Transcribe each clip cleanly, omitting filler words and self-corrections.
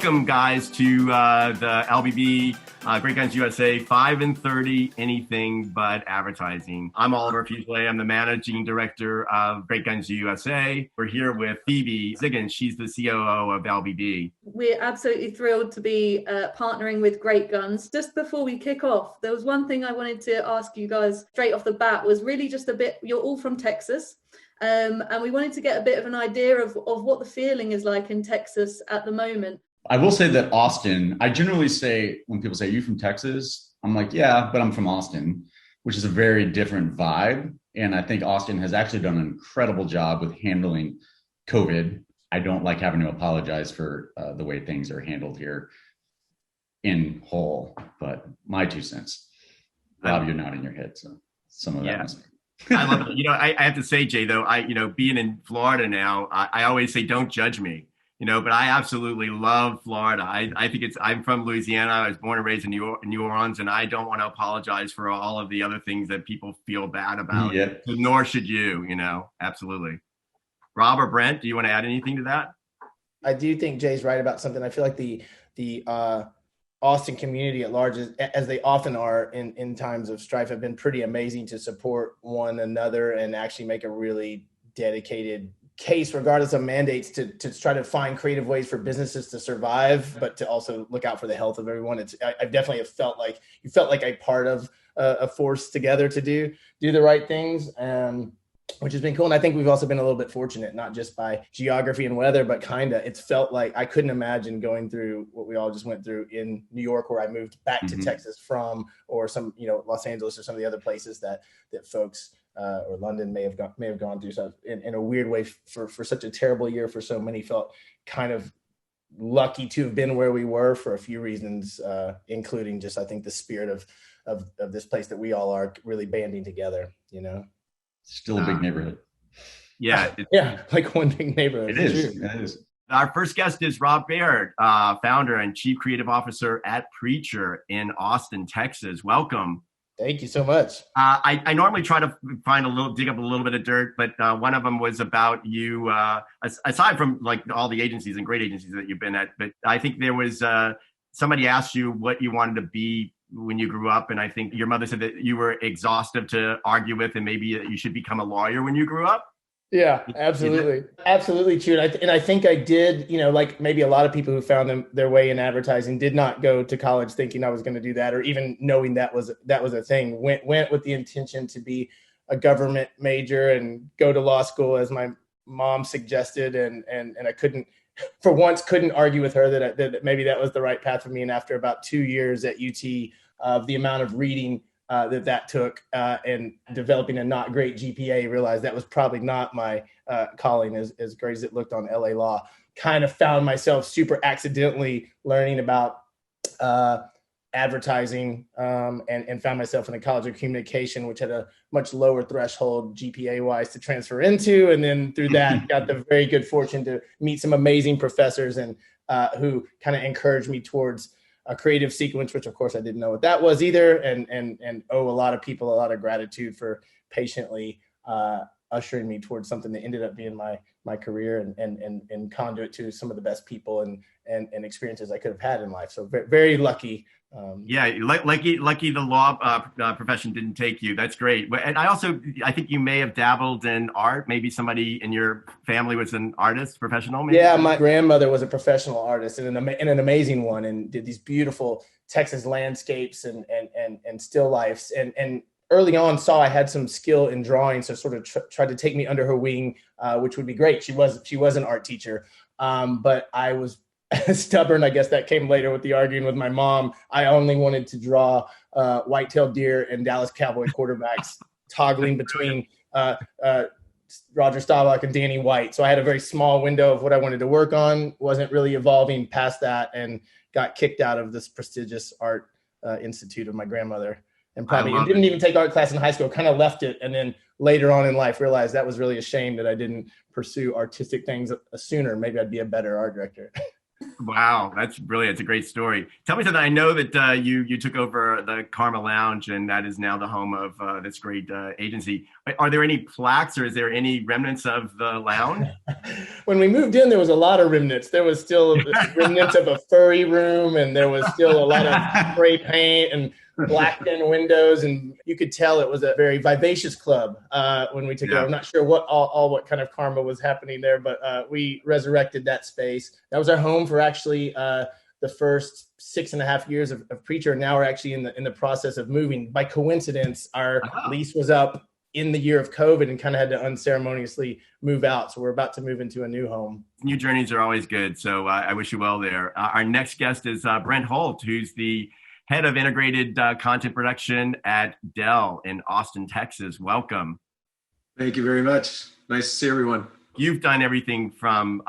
Welcome, guys, to the LBB Great Guns USA 5 and 30 Anything But Advertising. I'm Oliver Fuselier. I'm the managing director of Great Guns USA. We're here with Phoebe Siggins. She's the COO of LBB. We're absolutely thrilled to be partnering with Great Guns. Just before we kick off, there was one thing I wanted to ask you guys straight off the bat, was really just a bit, you're all from Texas. And we wanted to get a bit of an idea of what the feeling is like in Texas at the moment. I will say that Austin, I generally say, when people say, "Are you from Texas?" I'm like, yeah, but I'm from Austin, which is a very different vibe. And I think Austin has actually done an incredible job with handling COVID. I don't like having to apologize for the way things are handled here in whole, but my 2 cents. Rob, you're nodding your head, so some of that must be. I love it. I have to say, Jay, though, being in Florida now, I always say, don't judge me, but I absolutely love Florida. I think I'm from Louisiana. I was born and raised in New Orleans, and I don't want to apologize for all of the other things that people feel bad about. Yeah. Nor should you, absolutely. Rob or Brent, do you want to add anything to that? I do think Jay's right about something. I feel like the Austin community at large, as they often are in times of strife, have been pretty amazing to support one another and actually make a really dedicated case, regardless of mandates, to try to find creative ways for businesses to survive, but to also look out for the health of everyone. I definitely have felt like you felt like a part of a force together to do the right things, which has been cool. And I think we've also been a little bit fortunate, not just by geography and weather, but it's felt like I couldn't imagine going through what we all just went through in New York, where I moved back to Texas from, or some, Los Angeles or some of the other places that folks or London may have gone through. So in a weird way, for such a terrible year for so many, felt kind of lucky to have been where we were for a few reasons, including just, I think, the spirit of this place that we all are really banding together, Still a big neighborhood. Yeah. Like one big neighborhood. It is. Our first guest is Rob Baird, founder and chief creative officer at Preacher in Austin, Texas. Welcome. Thank you so much. I normally try to dig up a little bit of dirt, but one of them was about you, aside from like all the agencies and great agencies that you've been at. But I think there was somebody asked you what you wanted to be when you grew up, and I think your mother said that you were exhaustive to argue with, and maybe that you should become a lawyer when you grew up. Yeah, absolutely. Absolutely true. And I think I did, like maybe a lot of people who found their way in advertising did not go to college thinking I was going to do that, or even knowing that was a thing. Went with the intention to be a government major and go to law school, as my mom suggested. And I couldn't argue with her that maybe that was the right path for me. And after about 2 years at UT, of the amount of reading that took and developing a not great GPA, realized that was probably not my calling, as great as it looked on LA Law. Kind of found myself super accidentally learning about advertising and found myself in the College of Communication, which had a much lower threshold GPA-wise to transfer into. And then through that, got the very good fortune to meet some amazing professors and who kind of encouraged me towards a creative sequence, which of course I didn't know what that was either, and owe a lot of people a lot of gratitude for patiently ushering me towards something that ended up being my career and conduit to some of the best people and experiences I could have had in life. So very, very lucky. Lucky the law profession didn't take you. That's great. And I think you may have dabbled in art. Maybe somebody in your family was an artist, professional. Maybe? Yeah, my grandmother was a professional artist and an amazing one, and did these beautiful Texas landscapes and still lifes. And early on saw I had some skill in drawing, so sort of tried to take me under her wing, which would be great. She was an art teacher, but I was stubborn. I guess that came later with the arguing with my mom. I only wanted to draw white-tailed deer and Dallas Cowboy quarterbacks toggling between Roger Staubach and Danny White. So I had a very small window of what I wanted to work on, wasn't really evolving past that, and got kicked out of this prestigious art institute of my grandmother. And probably didn't even take art class in high school, kind of left it. And then later on in life, realized that was really a shame that I didn't pursue artistic things sooner. Maybe I'd be a better art director. Wow, that's brilliant. It's a great story. Tell me something. I know that you took over the Karma Lounge, and that is now the home of this great agency. Are there any plaques, or is there any remnants of the lounge? When we moved in, there was a lot of remnants. There was still remnants of a furry room, and there was still a lot of spray paint and blacked in windows, and you could tell it was a very vivacious club when we took over. I'm not sure what kind of karma was happening there, but we resurrected that space. That was our home for actually the first 6.5 years of Preacher. Now we're actually in the process of moving. By coincidence, our lease was up in the year of COVID and kind of had to unceremoniously move out. So we're about to move into a new home. New journeys are always good. So I wish you well there. Our next guest is Brent Holt, who's the head of integrated content production at Dell in Austin, Texas. Welcome. Thank you very much. Nice to see everyone. You've done everything from,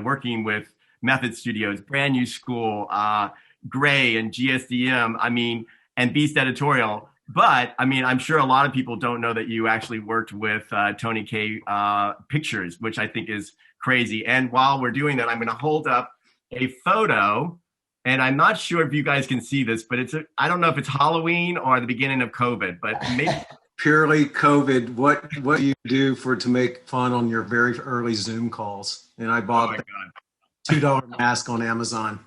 working with Method Studios, Brand New School, Gray and GSD&M, and Beast Editorial. But I'm sure a lot of people don't know that you actually worked with Tony K Pictures, which I think is crazy. And while we're doing that, I'm going to hold up a photo, and I'm not sure if you guys can see this, but I don't know if it's Halloween or the beginning of COVID, but maybe purely COVID. What do you do to make fun on your very early Zoom calls? And I bought a $2 mask on Amazon.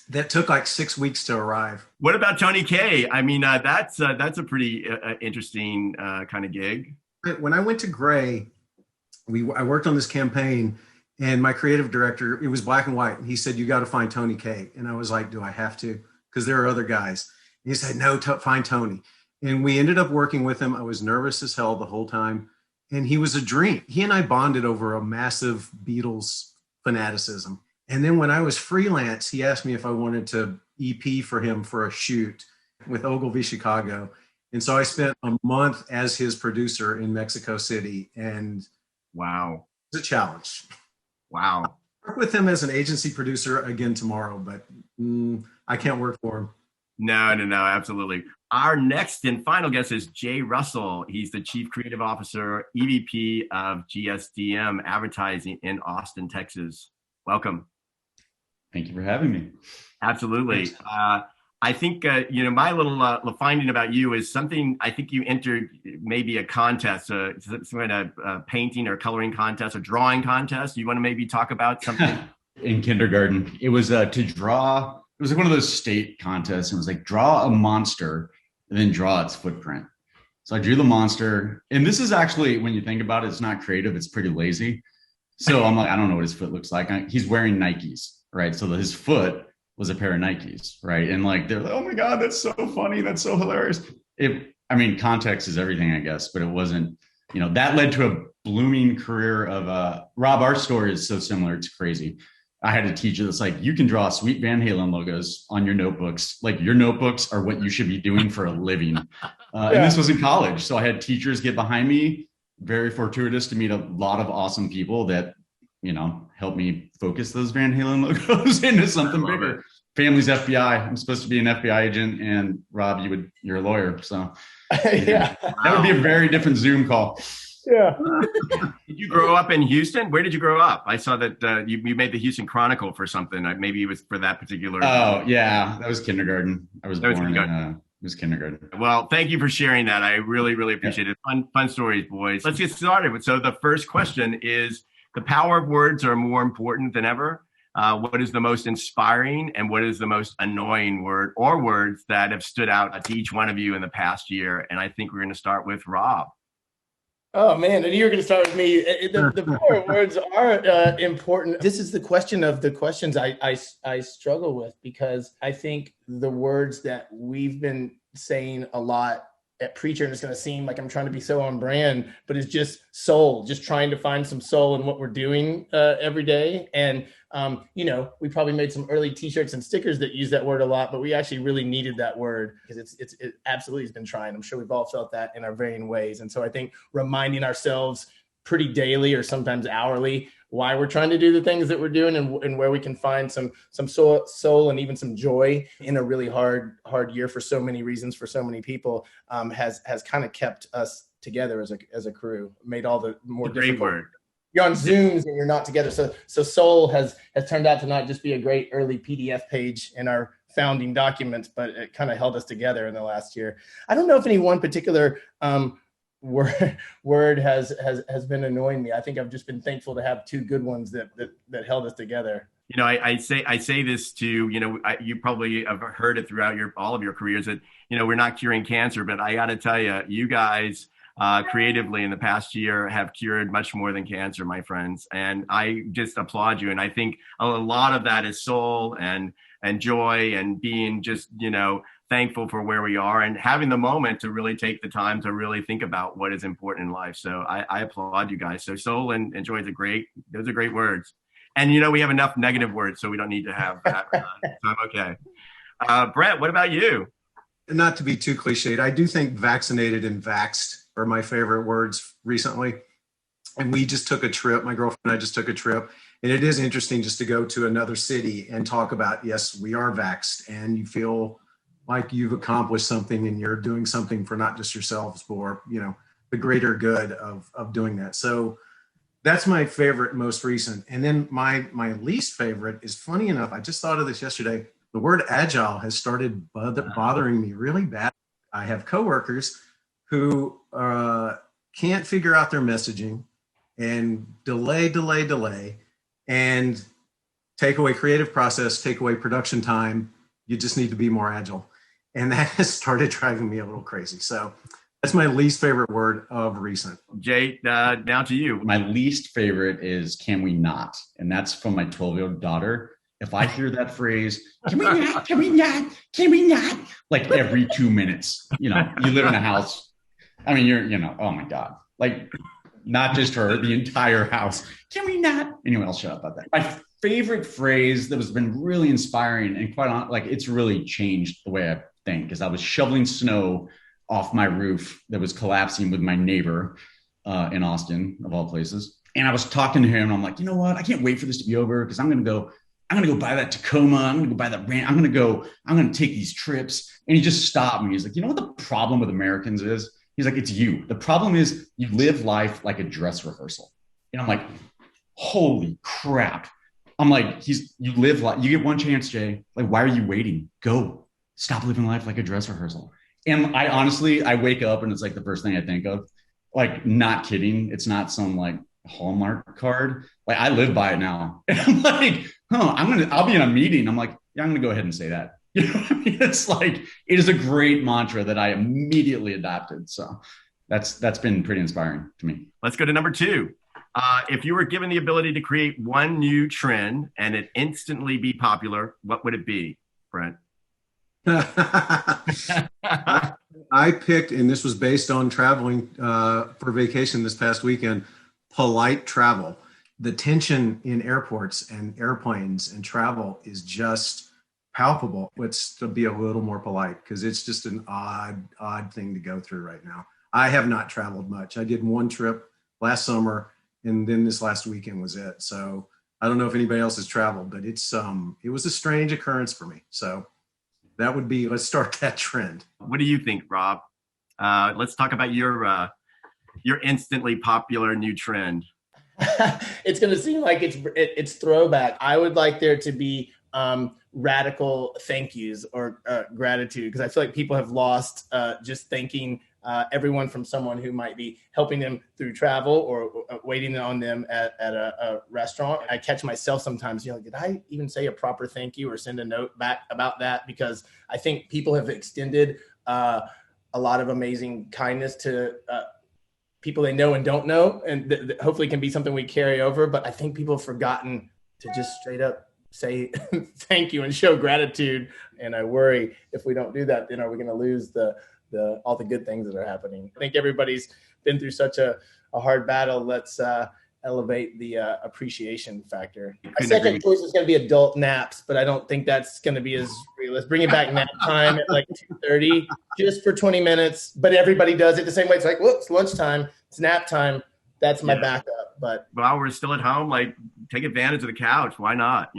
That took like 6 weeks to arrive. What about Tony K? That's a pretty interesting kind of gig. When I went to Gray, I worked on this campaign, and my creative director, it was black and white. And he said, "You got to find Tony K." And I was like, "Do I have to?" Because there are other guys. And he said, "No, find Tony." And we ended up working with him. I was nervous as hell the whole time. And he was a dream. He and I bonded over a massive Beatles fanaticism. And then when I was freelance, he asked me if I wanted to EP for him for a shoot with Ogilvy Chicago. And so I spent a month as his producer in Mexico City. And wow, it was a challenge. Wow. I work with him as an agency producer again tomorrow, but I can't work for him. No, absolutely. Our next and final guest is Jay Russell. He's the Chief Creative Officer, EVP of GSD&M Advertising in Austin, Texas. Welcome. Thank you for having me. Absolutely. I think, my little finding about you is something. I think you entered maybe a contest, some kind of painting or coloring contest or drawing contest. You want to maybe talk about something? In kindergarten, it was to draw. It was like one of those state contests. And it was like, draw a monster and then draw its footprint. So I drew the monster. And this is actually, when you think about it, it's not creative. It's pretty lazy. So I'm like, I don't know what his foot looks like. He's wearing Nikes, right? So his foot was a pair of Nikes, right? And like, they're like, "Oh my God, that's so funny. That's so hilarious." Context is everything, I guess, but it wasn't, that led to a blooming career of Rob, our story is so similar. It's crazy. I had a teacher that's like, "You can draw sweet Van Halen logos on your notebooks. Like, your notebooks are what you should be doing for a living." And this was in college. So I had teachers get behind me. Very fortuitous to meet a lot of awesome people that, helped me focus those Van Halen logos into something bigger. Family's FBI. I'm supposed to be an FBI agent, and Rob, you're a lawyer. So that would be a very different Zoom call. Yeah. Did you grow up in Houston? Where did you grow up? I saw that you made the Houston Chronicle for something. Maybe it was for that particular. Oh, yeah. That was kindergarten. I was born in it was kindergarten. Well, thank you for sharing that. I really, really appreciate it. Fun stories, boys. Let's get started. So the first question is, the power of words are more important than ever. What is the most inspiring and what is the most annoying word or words that have stood out to each one of you in the past year? And I think we're going to start with Rob. Oh man, and you're going to start with me. The power of words are important. This is the question of the questions I struggle with, because I think the words that we've been saying a lot at Preacher, and it's going to seem like I'm trying to be so on brand, but it's just soul, just trying to find some soul in what we're doing every day. And, we probably made some early t-shirts and stickers that use that word a lot, but we actually really needed that word because it absolutely has been trying. I'm sure we've all felt that in our varying ways. And so I think reminding ourselves pretty daily or sometimes hourly why we're trying to do the things that we're doing and where we can find some soul and even some joy in a really hard year for so many reasons for so many people has kind of kept us together as a crew, made all the more difficult. Great word. you're on Zooms and you're not together. So Soul has turned out to not just be a great early PDF page in our founding documents, but it kind of held us together in the last year. I don't know if any one particular word has been annoying me. I think I've just been thankful to have two good ones that held us together. You know, I say this to, you know, you probably have heard it throughout all of your careers that, you know, we're not curing cancer, but I got to tell you, you guys creatively in the past year have cured much more than cancer, my friends. And I just applaud you. And I think a lot of that is soul and joy and being just, you know, thankful for where we are and having the moment to really take the time to really think about what is important in life. So I applaud you guys. So soul and joy those are great words. And, you know, we have enough negative words, so we don't need to have that. So I'm okay. Brent, what about you? Not to be too cliched, I do think vaccinated and vaxxed are my favorite words recently. And we just took a trip. My girlfriend and I just took a trip. And it is interesting just to go to another city and talk about, yes, we are vaxxed. And you feel like you've accomplished something and you're doing something for not just yourselves, but, you know, the greater good of doing that. So that's my favorite, most recent. And then my least favorite is, funny enough, I just thought of this yesterday. The word agile has started bothering me really bad. I have coworkers who can't figure out their messaging and delay, and take away creative process, take away production time. You just need to be more agile. And that has started driving me a little crazy. So that's my least favorite word of recent. Jay, down to you. My least favorite is "can we not?" And that's from my 12-year-old daughter. If I hear that phrase, "can we not? Can we not? Can we not?" like every 2 minutes, you know, you live in a house. I mean, oh my God. Like, not just her, the entire house. Can we not? Anyway, I'll shut up about that. My favorite phrase that has been really inspiring and quite honest, like, it's really changed the way I think, because I was shoveling snow off my roof that was collapsing with my neighbor in Austin, of all places. And I was talking to him and I'm like, you know what? I can't wait for this to be over, because I'm going to go buy that Tacoma. I'm going to go buy that Brent. I'm going to take these trips. And he just stopped me. He's like, you know what the problem with Americans is? He's like, it's you. The problem is you live life like a dress rehearsal. And I'm like, holy crap. I'm like, you live like, you get one chance, Jay. Like, why are you waiting? Go. Stop living life like a dress rehearsal. And I honestly wake up and it's like the first thing I think of. Like, not kidding. It's not some like Hallmark card. Like, I live by it now. And I'm like, I'll be in a meeting. I'm like, yeah, I'm going to go ahead and say that. You know what I mean? It's like, it is a great mantra that I immediately adopted. So that's been pretty inspiring to me. Let's go to number 2. If you were given the ability to create one new trend and it instantly be popular, what would it be, Brent? I picked, and this was based on traveling for vacation this past weekend, polite travel. The tension in airports and airplanes and travel is just palpable. It's to be a little more polite, because it's just an odd thing to go through right now. I have not traveled much. I did one trip last summer, and then this last weekend was it. So I don't know if anybody else has traveled, but it was a strange occurrence for me. So that would be, let's start that trend. What do you think, Rob? Let's talk about your instantly popular new trend. It's going to seem like it's throwback. I would like there to be radical thank yous or gratitude, because I feel like people have lost just thanking everyone from someone who might be helping them through travel or waiting on them at a restaurant. I catch myself sometimes, did I even say a proper thank you or send a note back about that? Because I think people have extended a lot of amazing kindness to people they know and don't know, and hopefully can be something we carry over. But I think people have forgotten to just straight up say thank you and show gratitude. And I worry if we don't do that, then are we going to lose all the good things that are happening? I think everybody's been through such a hard battle. Let's elevate the appreciation factor. My second choice is going to be adult naps, but I don't think that's going to be as real. Let's bring it back nap time at like 2:30, just for 20 minutes. But everybody does it the same way. It's like, whoops, lunchtime, it's nap time. That's my backup. But while we're still at home, like, take advantage of the couch. Why not?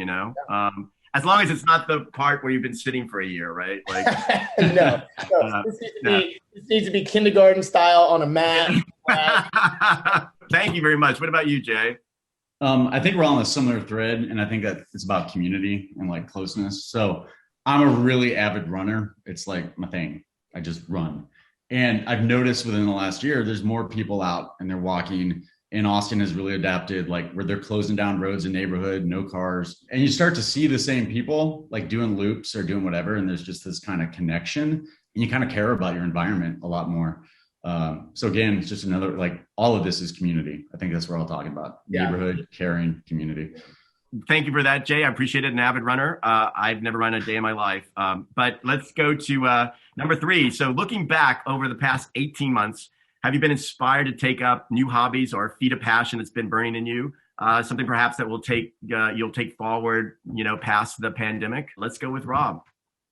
As long as it's not the part where you've been sitting for a year, right? Like, no. This needs to be kindergarten style on a mat. Thank you very much. What about you, Jay? I think we're all on a similar thread, and I think that it's about community and like closeness. So I'm a really avid runner. It's like my thing. I just run. And I've noticed within the last year, there's more people out and they're walking. And Austin has really adapted, like where they're closing down roads in neighborhood, no cars. And you start to see the same people like doing loops or doing whatever. And there's just this kind of connection, and you kind of care about your environment a lot more. So again, it's just another, like all of this is community. I think that's what we're all talking about. Neighborhood, caring, community. Thank you for that, Jay. I appreciate it. An avid runner. I've never run a day in my life. But let's go to number 3. So looking back over the past 18 months, have you been inspired to take up new hobbies or feed a passion that's been burning in you? Something perhaps that will you'll take forward, past the pandemic. Let's go with Rob.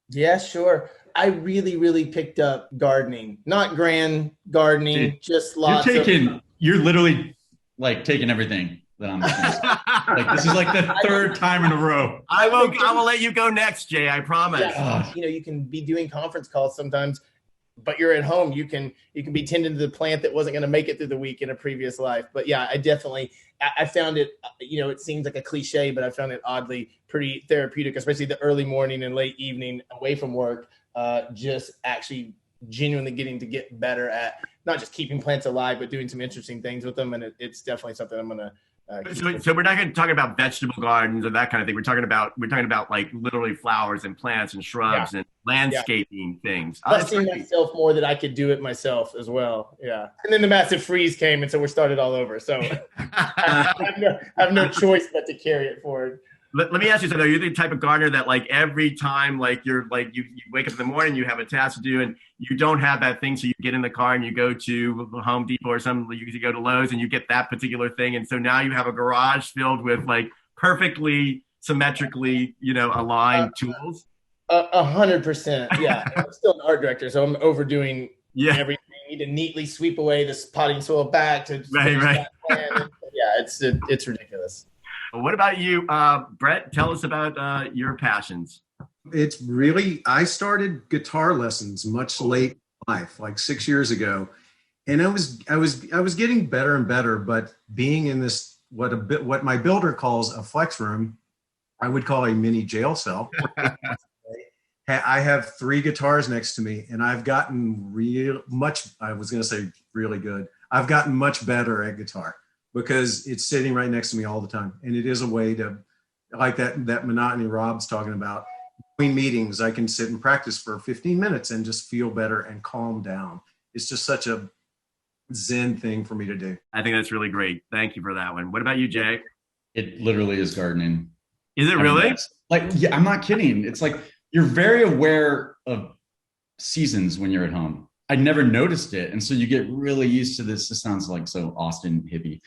Yeah, sure. I really, really picked up gardening. Not grand gardening, Dude, just lots you're literally like taking everything that I'm like, this is like the third time in a row. I will let you go next, Jay. I promise. Yeah. You can be doing conference calls sometimes, but you're at home. You can be tending to the plant that wasn't going to make it through the week in a previous life. But yeah, I found it, it seems like a cliche, but I found it oddly pretty therapeutic, especially the early morning and late evening away from work, just actually genuinely getting to get better at not just keeping plants alive, but doing some interesting things with them. And it's definitely something I'm going to So we're not going to talk about vegetable gardens or that kind of thing. We're talking about like literally flowers and plants and shrubs and landscaping things. Trusting myself more that I could do it myself as well. Yeah. And then the massive freeze came, and so we're started all over. So I have no choice but to carry it forward. Let me ask you something. Are you the type of gardener that like every time like you're like you wake up in the morning, you have a task to do, and you don't have that thing, so you get in the car and you go to Home Depot or something, you go to Lowe's and you get that particular thing, and so now you have a garage filled with like perfectly symmetrically aligned tools? 100%. Yeah. I'm still an art director, so I'm overdoing everything. I need to neatly sweep away this potting soil back to right. That plan. Yeah, it's ridiculous. What about you, Brent? Tell us about your passions. It's really, I started guitar lessons much late in life, like 6 years ago. And I was getting better and better, but being in this, what my builder calls a flex room, I would call a mini jail cell. I have 3 guitars next to me, and I've gotten really good. I've gotten much better at guitar, because it's sitting right next to me all the time. And it is a way to, like that monotony Rob's talking about. Between meetings, I can sit and practice for 15 minutes and just feel better and calm down. It's just such a Zen thing for me to do. I think that's really great. Thank you for that one. What about you, Jay? It literally is gardening. Is it really? I'm not kidding. It's like, you're very aware of seasons when you're at home. I never noticed it. And so you get really used to this. This sounds like so Austin hippie.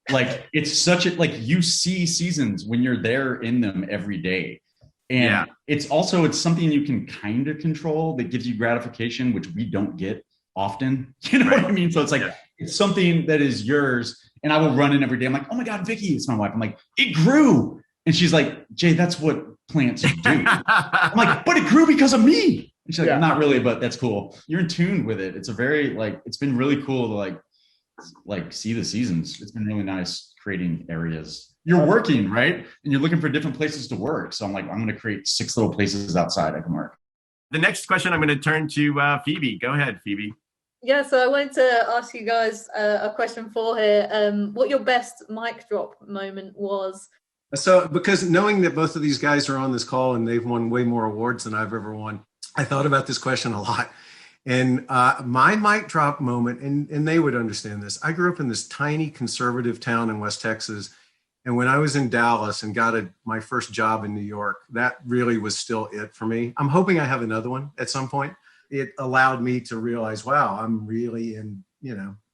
Like it's such a, like you see seasons when you're there in them every day. And it's something you can kind of control that gives you gratification, which we don't get often. You know what I mean? So it's like, it's something that is yours. And I will run in every day. I'm like, oh my God, Vicky, it's my wife. I'm like, it grew. And she's like, Jay, that's what plants do. I'm like, but it grew because of me. And she's like, not really, but that's cool. You're in tune with it. It's a very it's been really cool to like see the seasons. It's been really nice creating areas. You're working, right? And you're looking for different places to work. So I'm like, I'm going to create 6 little places outside I can work. The next question I'm going to turn to Phoebe. Go ahead, Phoebe. Yeah, so I wanted to ask you guys a question for here. What your best mic drop moment was? So, because knowing that both of these guys are on this call and they've won way more awards than I've ever won, I thought about this question a lot. And my mic drop moment, and they would understand this. I grew up in this tiny conservative town in West Texas. And when I was in Dallas and got my first job in New York, that really was still it for me. I'm hoping I have another one at some point. It allowed me to realize, wow, I'm really in,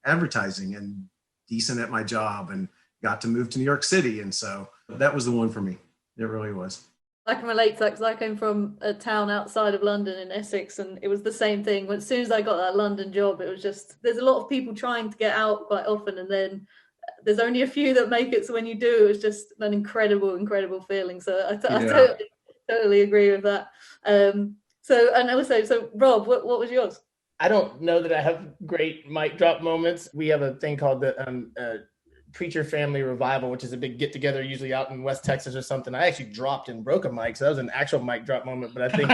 advertising and decent at my job, and got to move to New York City. And so that was the one for me. It really was. I can relate to that because I came from a town outside of London in Essex, and it was the same thing. As soon as I got that London job, it was just, there's a lot of people trying to get out quite often, and then there's only a few that make it. So when you do, it's just an incredible feeling. So I totally agree with that. So Rob, what was yours? I don't know that I have great mic drop moments. We have a thing called the Preacher Family Revival, which is a big get together usually out in West Texas or something. I actually dropped and broke a mic. So that was an actual mic drop moment, but I think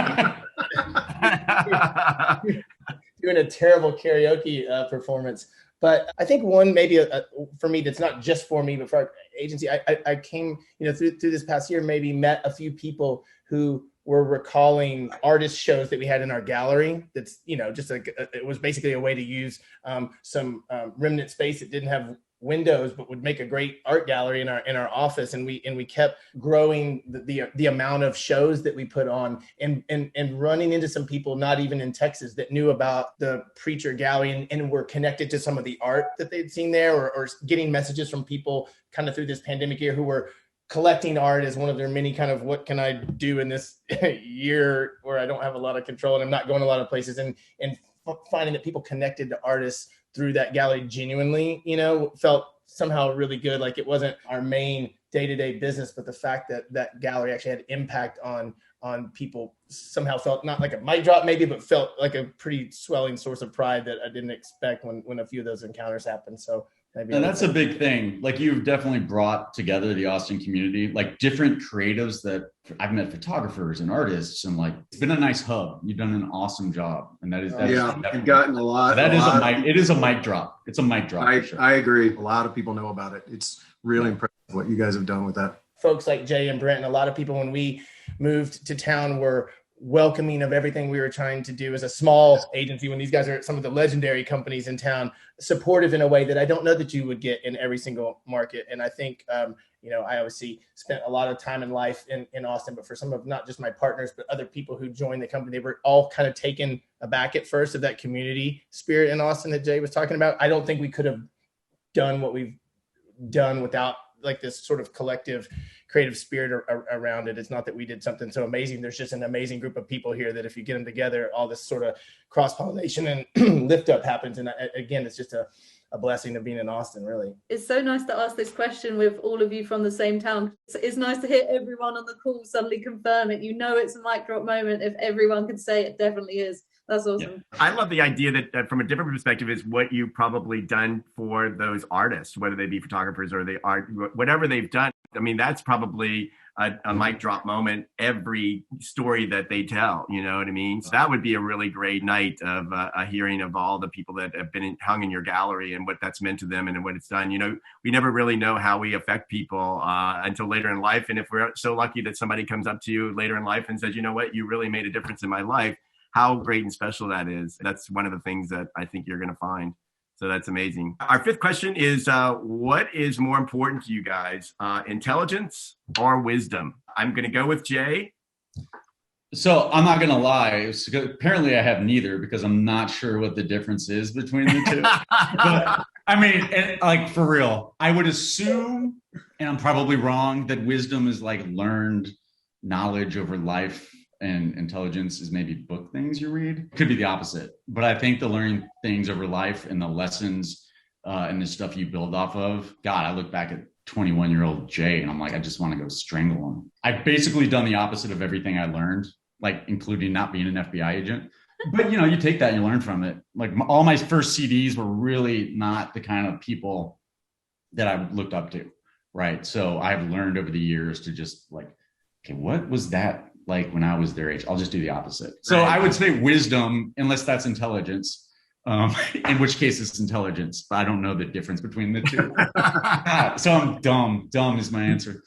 doing a terrible karaoke performance. But I think one maybe for me that's not just for me, but for our agency, I came, through this past year, maybe met a few people who were recalling artist shows that we had in our gallery. That's, just it was basically a way to use some remnant space that didn't have windows, but would make a great art gallery in our office. And we kept growing the amount of shows that we put on and running into some people, not even in Texas, that knew about the Preacher Gallery and were connected to some of the art that they'd seen there, or getting messages from people kind of through this pandemic year who were collecting art as one of their many kind of, what can I do in this year where I don't have a lot of control and I'm not going a lot of places, and finding that people connected to artists through that gallery genuinely, felt somehow really good. Like it wasn't our main day-to-day business, but the fact that that gallery actually had impact on people somehow felt not like a mic drop maybe, but felt like a pretty swelling source of pride that I didn't expect when a few of those encounters happened. So maybe. And that's a big thing. Like you've definitely brought together the Austin community, like different creatives that I've met, photographers and artists, and like it's been a nice hub. You've done an awesome job, and I've gotten a lot. It is a mic drop. It's a mic drop. I agree. A lot of people know about it. It's really impressive what you guys have done with that. Folks like Jay and Brent and a lot of people when we moved to town were welcoming of everything we were trying to do as a small agency, when these guys are some of the legendary companies in town, supportive in a way that I don't know that you would get in every single market. And I think, I obviously spent a lot of time in life in Austin, but for some of not just my partners, but other people who joined the company, they were all kind of taken aback at first of that community spirit in Austin that Jay was talking about. I don't think we could have done what we've done without like this sort of collective creative spirit around it. It's not that we did something so amazing. There's just an amazing group of people here that if you get them together, all this sort of cross-pollination and lift up happens. And again, it's just a blessing of being in Austin, really. It's so nice to ask this question with all of you from the same town. It's nice to hear everyone on the call suddenly confirm it. It's a mic drop moment if everyone can say it definitely is. That's awesome. Yeah. I love the idea that from a different perspective is what you've probably done for those artists, whether they be photographers or they art, whatever they've done. I mean, that's probably a mic drop moment every story that they tell, you know what I mean? So that would be a really great night of a hearing of all the people that have been hung in your gallery and what that's meant to them and what it's done. We never really know how we affect people until later in life. And if we're so lucky that somebody comes up to you later in life and says, you know what, you really made a difference in my life, how great and special that is. That's one of the things that I think you're going to find. So that's amazing. Our fifth question is, what is more important to you guys, intelligence or wisdom? I'm going to go with Jay. So I'm not going to lie. Apparently I have neither because I'm not sure what the difference is between the two. But I mean, like for real, I would assume, and I'm probably wrong, that wisdom is like learned knowledge over life. And intelligence is maybe book things you read. Could be the opposite. But I think the learning things over life and the lessons and the stuff you build off of, God, I look back at 21-year-old Jay and I'm like, I just want to go strangle him. I've basically done the opposite of everything I learned, like including not being an FBI agent. But, you take that and you learn from it. Like all my first CDs were really not the kind of people that I looked up to, right? So I've learned over the years to just like, okay, what was that like when I was their age? I'll just do the opposite. So I would say wisdom, unless that's intelligence, in which case it's intelligence, but I don't know the difference between the two. So I'm dumb. Dumb is my answer.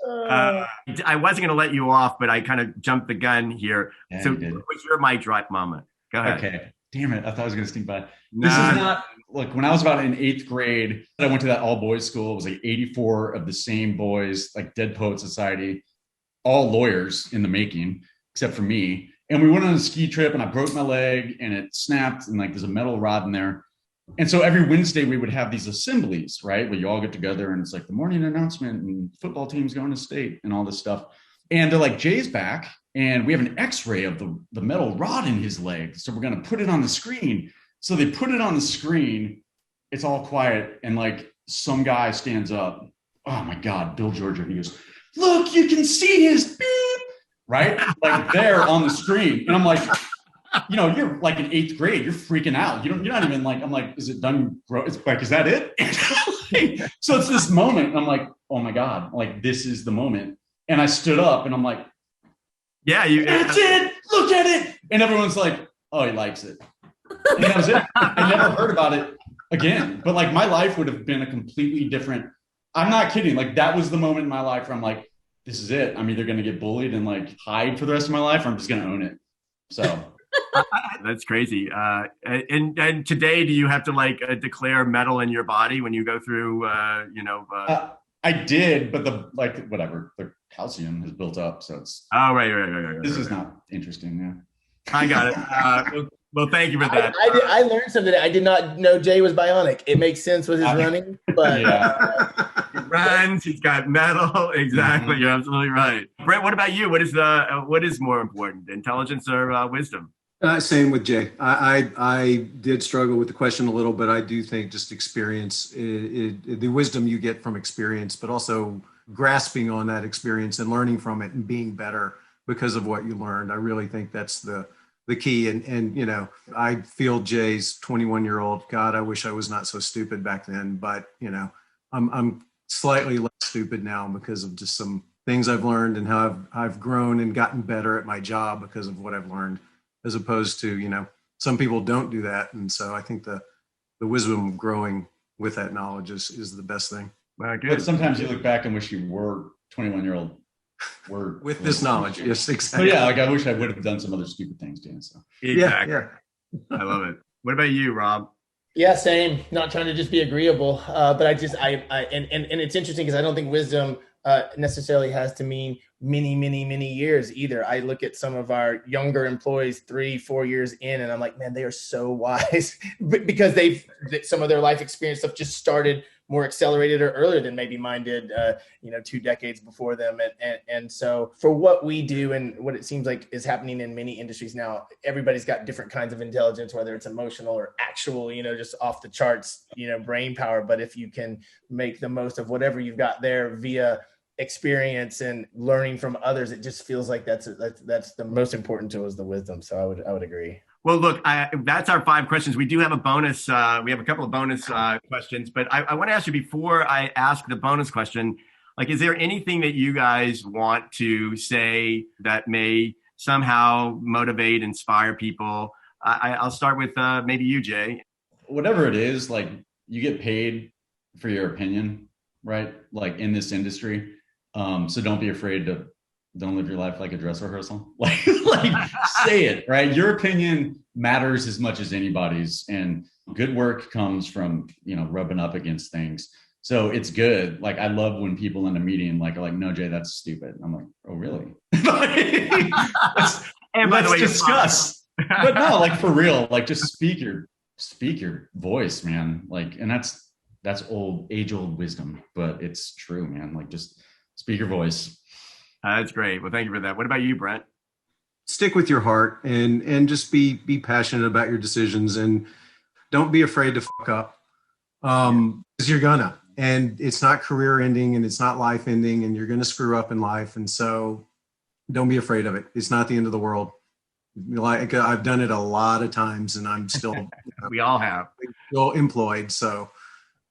I wasn't going to let you off, but I kind of jumped the gun here. Yeah, so what was your mic drop moment? Go ahead. Okay. Damn it. I thought I was going to sneak by. This is not, like when I was about in 8th grade, I went to that all boys school. It was like 84 of the same boys, like Dead Poet Society, all lawyers in the making, except for me. And we went on a ski trip and I broke my leg and it snapped and like there's a metal rod in there. And so every Wednesday we would have these assemblies, right? Where you all get together and it's like the morning announcement and football team's going to state and all this stuff. And they're like, Jay's back and we have an x-ray of the metal rod in his leg. So we're going to put it on the screen. So they put it on the screen. It's all quiet. And like some guy stands up. Oh my God, Bill Georgia. He goes, look, you can see his beep, right? Like there on the screen. And I'm like, you're like in 8th grade, you're freaking out. You're not even like, I'm like, is it done? It's like, is that it? So it's this moment. And I'm like, oh my God, like this is the moment. And I stood up and I'm like, yeah, that's it. Look at it. And everyone's like, oh, he likes it. And that was it. I never heard about it again. But like my life would have been a completely different. I'm not kidding. Like that was the moment in my life where I'm like, this is it. I'm either going to get bullied and like hide for the rest of my life, or I'm just going to own it. So that's crazy. And today, do you have to like declare metal in your body when you go through, I did, but the calcium has built up. So it's, oh, right. This is not interesting. Yeah. I got it. Well, thank you for that. I learned something. I did not know Jay was bionic. It makes sense with his running, but he runs. He's got metal. Exactly. Mm-hmm. You're absolutely right. Brent, what about you? What is more important, intelligence or wisdom? Same with Jay. I did struggle with the question a little, but I do think just experience, the wisdom you get from experience, but also grasping on that experience and learning from it and being better because of what you learned. I really think that's the key. And I feel Jay's 21-year-old. God, I wish I was not so stupid back then, but I'm slightly less stupid now because of just some things I've learned and how I've grown and gotten better at my job because of what I've learned, as opposed to, some people don't do that. And so I think the wisdom of growing with that knowledge is the best thing. Good. But sometimes you look back and wish you were 21-year-old. With this knowledge. Yes, exactly. But yeah, like I wish I would have done some other stupid things, Dan. So exactly. Yeah. I love it. What about you, Rob? Yeah, same. Not trying to just be agreeable, but and it's interesting because I don't think wisdom necessarily has to mean many years either. I look at some of our younger employees 3-4 years in, and I'm like, man, they are so wise because some of their life experience stuff just started more accelerated or earlier than maybe mine did, 2 decades before them. And so for what we do and what it seems like is happening in many industries now, everybody's got different kinds of intelligence, whether it's emotional or actual, just off the charts, brain power. But if you can make the most of whatever you've got there via experience and learning from others, it just feels like that's the most important tool is the wisdom. So I would agree. Well, look, that's our 5 questions. We do have a bonus. We have a couple of bonus questions, but I want to ask you before I ask the bonus question, like, is there anything that you guys want to say that may somehow motivate, inspire people? I'll start with maybe you, Jay. Whatever it is, like you get paid for your opinion, right? Like in this industry. So don't be afraid to don't live your life like a dress rehearsal. Like say it, right? Your opinion matters as much as anybody's, and good work comes from, rubbing up against things. So it's good. Like, I love when people in a meeting are like, no, Jay, that's stupid. I'm like, oh, really? Let's discuss. But no, like for real, like just speak your voice, man. Like, and that's age-old wisdom, but it's true, man. Like just speak your voice. That's great. Well, thank you for that. What about you, Brent? Stick with your heart and just be passionate about your decisions, and don't be afraid to fuck up. Because you're gonna, and it's not career ending and it's not life ending, and you're gonna screw up in life. And so don't be afraid of it. It's not the end of the world. Like, I've done it a lot of times and I'm still, we all have, still employed. So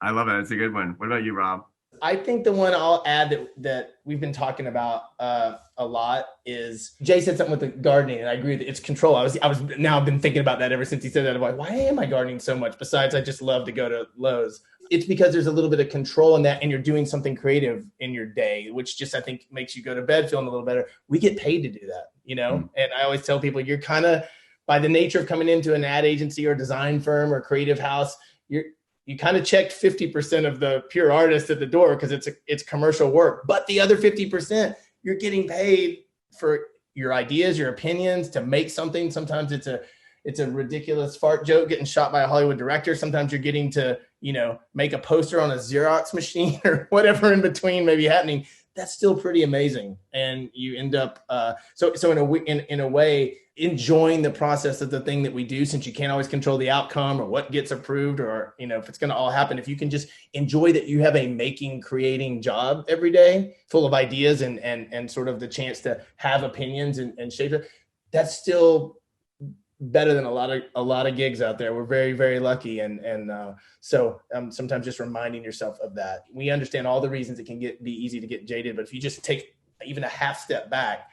I love it. That's a good one. What about you, Rob? I think the one I'll add that we've been talking about a lot is Jay said something with the gardening, and I agree that it's control. I've been thinking about that ever since he said that. I'm like, why am I gardening so much? Besides, I just love to go to Lowe's. It's because there's a little bit of control in that, and you're doing something creative in your day, which just I think makes you go to bed feeling a little better. We get paid to do that, And I always tell people, you're kind of, by the nature of coming into an ad agency or design firm or creative house, you kind of checked 50% of the pure artists at the door because it's commercial work. But the other 50%, you're getting paid for your ideas, your opinions, to make something. Sometimes it's a ridiculous fart joke getting shot by a Hollywood director. Sometimes you're getting to, make a poster on a Xerox machine or whatever in between maybe happening. That's still pretty amazing. And you end up, so in a way, enjoying the process of the thing that we do, since you can't always control the outcome or what gets approved or, if it's going to all happen. If you can just enjoy that you have a creating job every day full of ideas and sort of the chance to have opinions and shape it, that's still better than a lot of gigs out there. We're very, very lucky. So sometimes just reminding yourself of that. We understand all the reasons it can be easy to get jaded, but if you just take even a half step back,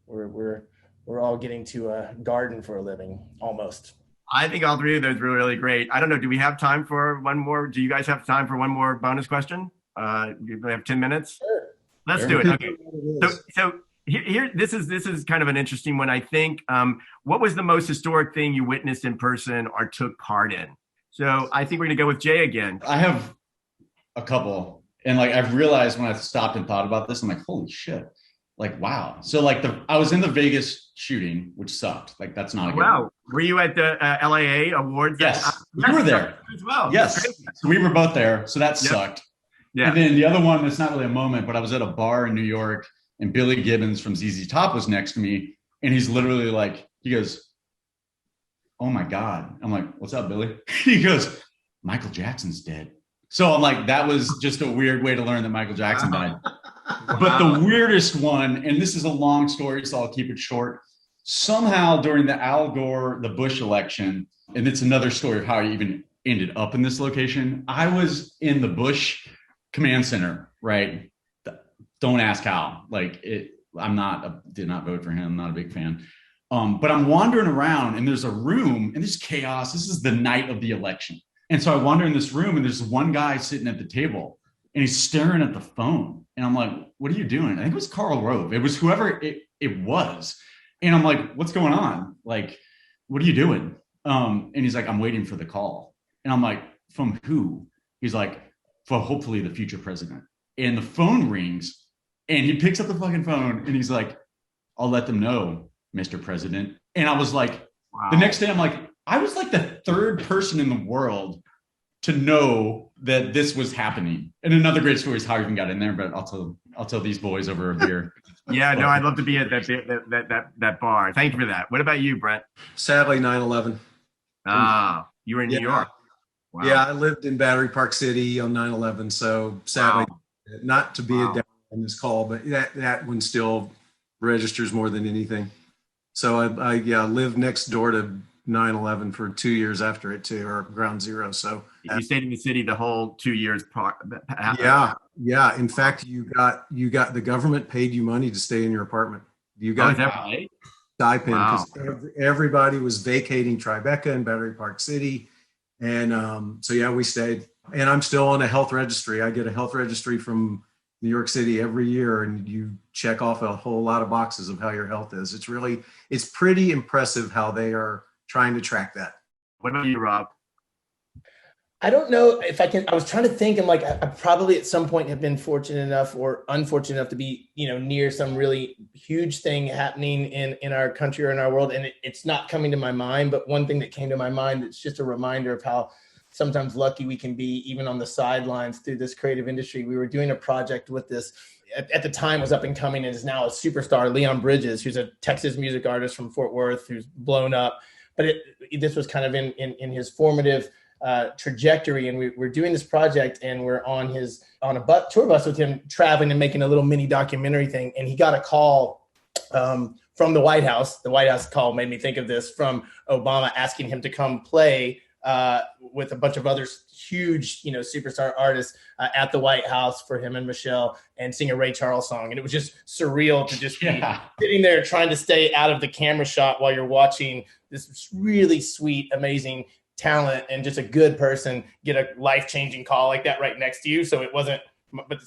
we're all getting to garden for a living almost. I think all three of those were really great. I don't know. Do we have time for one more? Do you guys have time for one more bonus question? We have 10 minutes. Sure. Let's do it. Okay. So here, this is kind of an interesting one. I think. What was the most historic thing you witnessed in person or took part in? So I think we're gonna go with Jay again. I have a couple, and like I've realized when I stopped and thought about this, I'm like, holy shit. Like, wow. So like I was in the Vegas shooting, which sucked. Like that's not a good Wow. one. Were you at the LAA awards? Yes. You were there as well. Yes. So we were both there. So that sucked. Yeah. And then the other one, that's not really a moment, but I was at a bar in New York and Billy Gibbons from ZZ Top was next to me. And he's literally like, he goes, oh my God. I'm like, what's up, Billy? He goes, Michael Jackson's dead. So I'm like, that was just a weird way to learn that Michael Jackson died. But the weirdest one, and this is a long story, so I'll keep it short. Somehow during the Al Gore, the Bush election, and it's another story of how I even ended up in this location. I was in the Bush command center, right? Don't ask how. Like it, did not vote for him. I'm not a big fan. But I'm wandering around and there's a room and there's chaos. This is the night of the election. And so I wander in this room and there's one guy sitting at the table and he's staring at the phone. And I'm like, what are you doing? I think it was Karl Rove. It was whoever it was. And I'm like, what's going on? Like, what are you doing? And he's like, I'm waiting for the call. And I'm like, from who? He's like, for hopefully the future president. And the phone rings and he picks up the fucking phone and he's like, I'll let them know, Mr. President. And I was like, wow. The next day I'm like, I was like the third person in the world to know that this was happening. And another great story is how I even got in there, but I'll tell these boys over a beer. Yeah, no, I'd love to be at that bar. Thank you for that. What about you, Brent? Sadly, 9/11. Ah, you were in New York. Wow. Yeah, I lived in Battery Park City on 9/11. So sadly, not to be a down on this call, but that one still registers more than anything. So I lived next door to 9/11 for 2 years after it too, or ground zero. So you stayed in the city the whole 2 years. Yeah. In fact, you got the government paid you money to stay in your apartment. You got stipend because everybody was vacating Tribeca and Battery Park City, and so yeah, we stayed. And I'm still on a health registry. I get a health registry from New York City every year, and you check off a whole lot of boxes of how your health is. It's pretty impressive how they are trying to track that. What about you, Rob? I don't know if I can. I was trying to think, and like I probably at some point have been fortunate enough or unfortunate enough to be, near some really huge thing happening in our country or in our world, and it's not coming to my mind. But one thing that came to my mind, it's just a reminder of how sometimes lucky we can be, even on the sidelines through this creative industry. We were doing a project with this. At the time was up and coming and is now a superstar, Leon Bridges, who's a Texas music artist from Fort Worth, who's blown up. But this was kind of in his formative trajectory, and we're doing this project, and we're on tour bus with him, traveling and making a little mini documentary thing. And he got a call from the White House. The White House call made me think of this, from Obama asking him to come play with a bunch of other huge, superstar artists at the White House for him and Michelle, and sing a Ray Charles song. And it was just surreal to just be sitting there trying to stay out of the camera shot while you're watching this really sweet, amazing talent and just a good person get a life-changing call like that right next to you. So it wasn't, but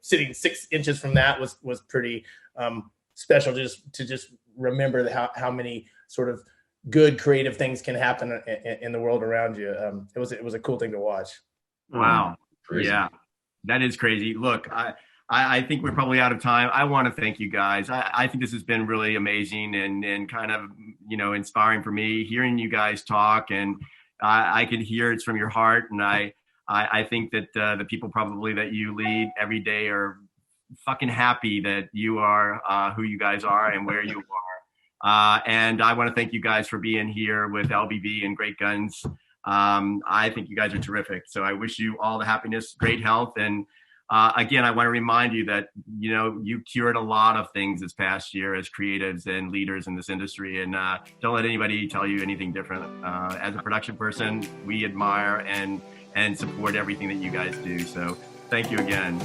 sitting 6 inches from that was pretty special, to just remember how many sort of good creative things can happen in the world around you. It was a cool thing to watch. Wow. Crazy. Yeah, that is crazy. Look, I think we're probably out of time. I want to thank you guys. I think this has been really amazing and kind of, inspiring for me, hearing you guys talk, and I can hear it's from your heart. And I think that the people probably that you lead every day are fucking happy that you are who you guys are and where you are. And I want to thank you guys for being here with LBB and Great Guns. I think you guys are terrific. So I wish you all the happiness, great health, and again, I want to remind you that, you cured a lot of things this past year as creatives and leaders in this industry. And don't let anybody tell you anything different. As a production person, we admire and support everything that you guys do. So thank you again.